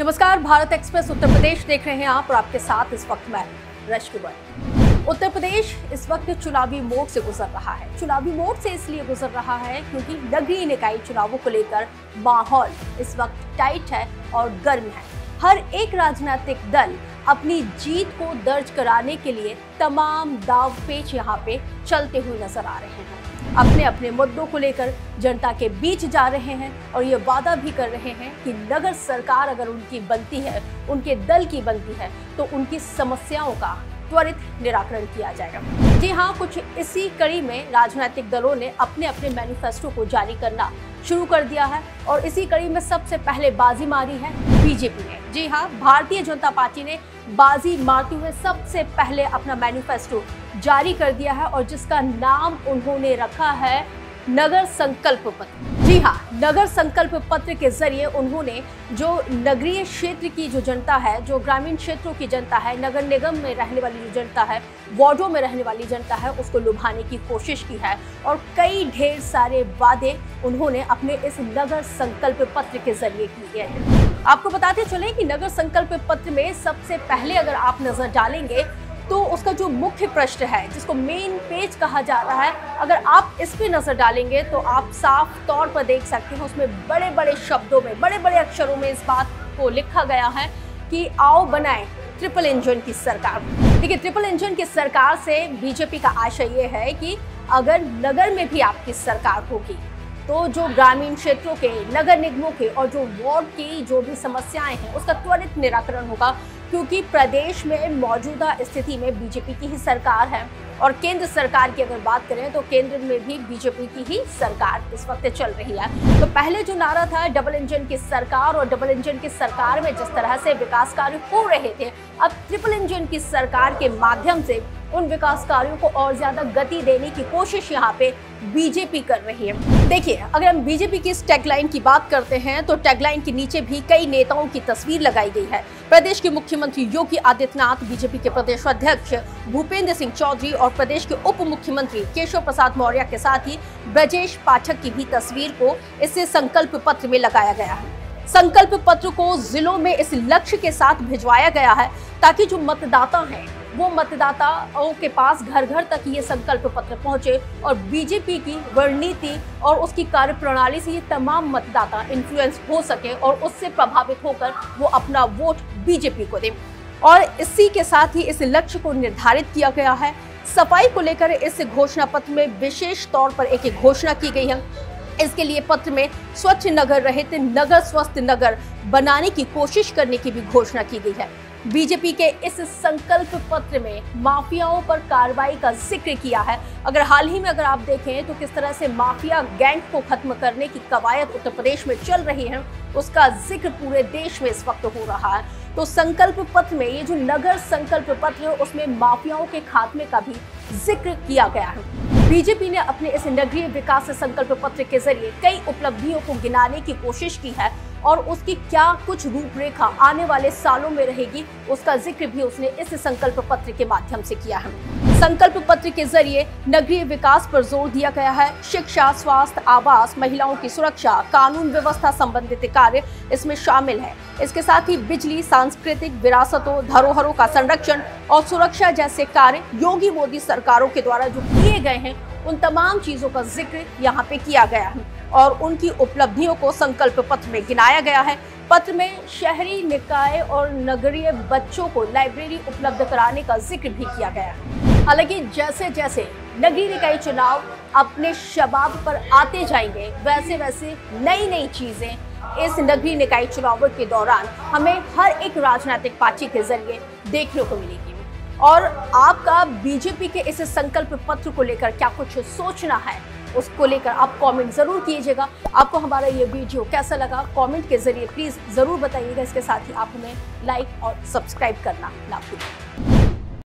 नमस्कार, भारत एक्सप्रेस उत्तर प्रदेश देख रहे हैं आप और आपके साथ इस वक्त मैं रश्मिवर। उत्तर प्रदेश इस वक्त चुनावी मोड से गुजर रहा है। चुनावी मोड से इसलिए गुजर रहा है क्योंकि नगरीय निकाय चुनावों को लेकर माहौल इस वक्त टाइट है और गर्म है। हर एक राजनीतिक दल अपनी जीत को दर्ज कराने के लिए तमाम दाव पेच यहाँ पे चलते हुए नजर आ रहे हैं। अपने अपने मुद्दों को लेकर जनता के बीच जा रहे हैं और ये वादा भी कर रहे हैं कि नगर सरकार अगर उनकी बनती है, उनके दल की बनती है, तो उनकी समस्याओं का त्वरित निराकरण किया जाएगा। जी हाँ, कुछ इसी कड़ी में राजनीतिक दलों ने अपने अपने मैनिफेस्टो को जारी करना शुरू कर दिया है और इसी कड़ी में सबसे पहले बाजी मारी है बीजेपी ने। जी हाँ, भारतीय जनता पार्टी ने बाजी मारते हुए सबसे पहले अपना मैनिफेस्टो जारी कर दिया है और जिसका नाम उन्होंने रखा है नगर संकल्प पत्र। जी हाँ, नगर संकल्प पत्र के जरिए उन्होंने जो नगरीय क्षेत्र की जो जनता है, जो ग्रामीण क्षेत्रों की जनता है, नगर निगम में रहने वाली जो जनता है, वार्डों में रहने वाली जनता है, उसको लुभाने की कोशिश की है और कई ढेर सारे वादे उन्होंने अपने इस नगर संकल्प पत्र के जरिए किए हैं। आपको बताते चले कि नगर संकल्प पत्र में सबसे पहले अगर आप नजर डालेंगे तो उसका जो मुख्य प्रश्न है, जिसको मेन पेज कहा जा रहा है, अगर आप इस पे नजर डालेंगे तो आप साफ तौर पर देख सकते हैं उसमें बड़े बड़े शब्दों में, बड़े बड़े अक्षरों में इस बात को लिखा गया है कि आओ बनाएं ट्रिपल इंजन की सरकार। देखिए, ट्रिपल इंजन की सरकार से बीजेपी का आशय ये है कि अगर नगर में भी आपकी सरकार होगी तो जो ग्रामीण क्षेत्रों के, नगर निगमों के और जो वार्ड की जो भी समस्याएं हैं उसका त्वरित निराकरण होगा, क्योंकि प्रदेश में मौजूदा स्थिति में बीजेपी की ही सरकार है और केंद्र सरकार की अगर बात करें तो केंद्र में भी बीजेपी की ही सरकार इस वक्त चल रही है। तो पहले जो नारा था डबल इंजन की सरकार, और डबल इंजन की सरकार में जिस तरह से विकास कार्य हो रहे थे, अब ट्रिपल इंजन की सरकार के माध्यम से उन विकास कार्यों को और ज्यादा गति देने की कोशिश यहाँ पे बीजेपी कर रही है। देखिए, अगर हम बीजेपी की इस टैगलाइन की बात करते हैं तो टैगलाइन के नीचे भी कई नेताओं की तस्वीर लगाई गई है। प्रदेश के मुख्यमंत्री योगी आदित्यनाथ, बीजेपी के प्रदेश अध्यक्ष भूपेंद्र सिंह चौधरी और प्रदेश के उप मुख्यमंत्री केशव प्रसाद मौर्य के साथ ही ब्रजेश पाठक की भी तस्वीर को इस संकल्प पत्र में लगाया गया है। संकल्प पत्र को जिलों में इस लक्ष्य के साथ भिजवाया गया है ताकि जो मतदाता हैं वो मतदाताओं के पास घर घर तक ये संकल्प पत्र पहुंचे और बीजेपी की रणनीति और उसकी कार्यप्रणाली से ये तमाम मतदाता इन्फ्लुएंस हो सके और उससे प्रभावित होकर वो अपना वोट बीजेपी को दें। और इसी के साथ ही इस लक्ष्य को निर्धारित किया गया है। सफाई को लेकर इस घोषणा पत्र में विशेष तौर पर एक घोषणा की गई है। इसके लिए पत्र में स्वच्छ नगर रहित नगर, स्वस्थ नगर बनाने की कोशिश करने की भी घोषणा की गई है। बीजेपी के इस संकल्प पत्र में माफियाओं पर कार्रवाई का जिक्र किया है। अगर हाल ही में अगर आप देखें तो किस तरह से माफिया गैंग को खत्म करने की कवायद उत्तर प्रदेश में चल रही है, उसका जिक्र पूरे देश में इस वक्त हो रहा है। तो संकल्प पत्र में ये जो नगर संकल्प पत्र है उसमें माफियाओं के खात्मे का भी जिक्र किया गया है। बीजेपी ने अपने इस नगरीय विकास संकल्प पत्र के जरिए कई उपलब्धियों को गिनाने की कोशिश की है और उसकी क्या कुछ रूपरेखा आने वाले सालों में रहेगी उसका जिक्र भी उसने इस संकल्प पत्र के माध्यम से किया है। संकल्प पत्र के जरिए नगरीय विकास पर जोर दिया गया है। शिक्षा, स्वास्थ्य, आवास, महिलाओं की सुरक्षा, कानून व्यवस्था संबंधित कार्य इसमें शामिल है। इसके साथ ही बिजली, सांस्कृतिक विरासतों, धरोहरों का संरक्षण और सुरक्षा जैसे कार्य योगी मोदी सरकारों के द्वारा जो किए गए हैं उन तमाम चीजों का जिक्र यहाँ पे किया गया है और उनकी उपलब्धियों को संकल्प पत्र में गिनाया गया है। पत्र में शहरी निकाय और नगरीय बच्चों को लाइब्रेरी उपलब्ध कराने का जिक्र भी किया गया है। हालांकि जैसे जैसे नगरीय निकाय चुनाव अपने शबाब पर आते जाएंगे, वैसे वैसे नई नई चीजें इस नगरीय निकाय चुनावों के दौरान हमें हर एक राजनीतिक पार्टी के जरिए देखने को मिलेगी। और आपका बीजेपी के इस संकल्प पत्र को लेकर क्या कुछ सोचना है, उसको लेकर आप कमेंट जरूर कीजिएगा। आपको हमारा ये वीडियो कैसा लगा कमेंट के जरिए प्लीज जरूर बताइएगा। इसके साथ ही आप हमें लाइक और सब्सक्राइब करना ना भूलें।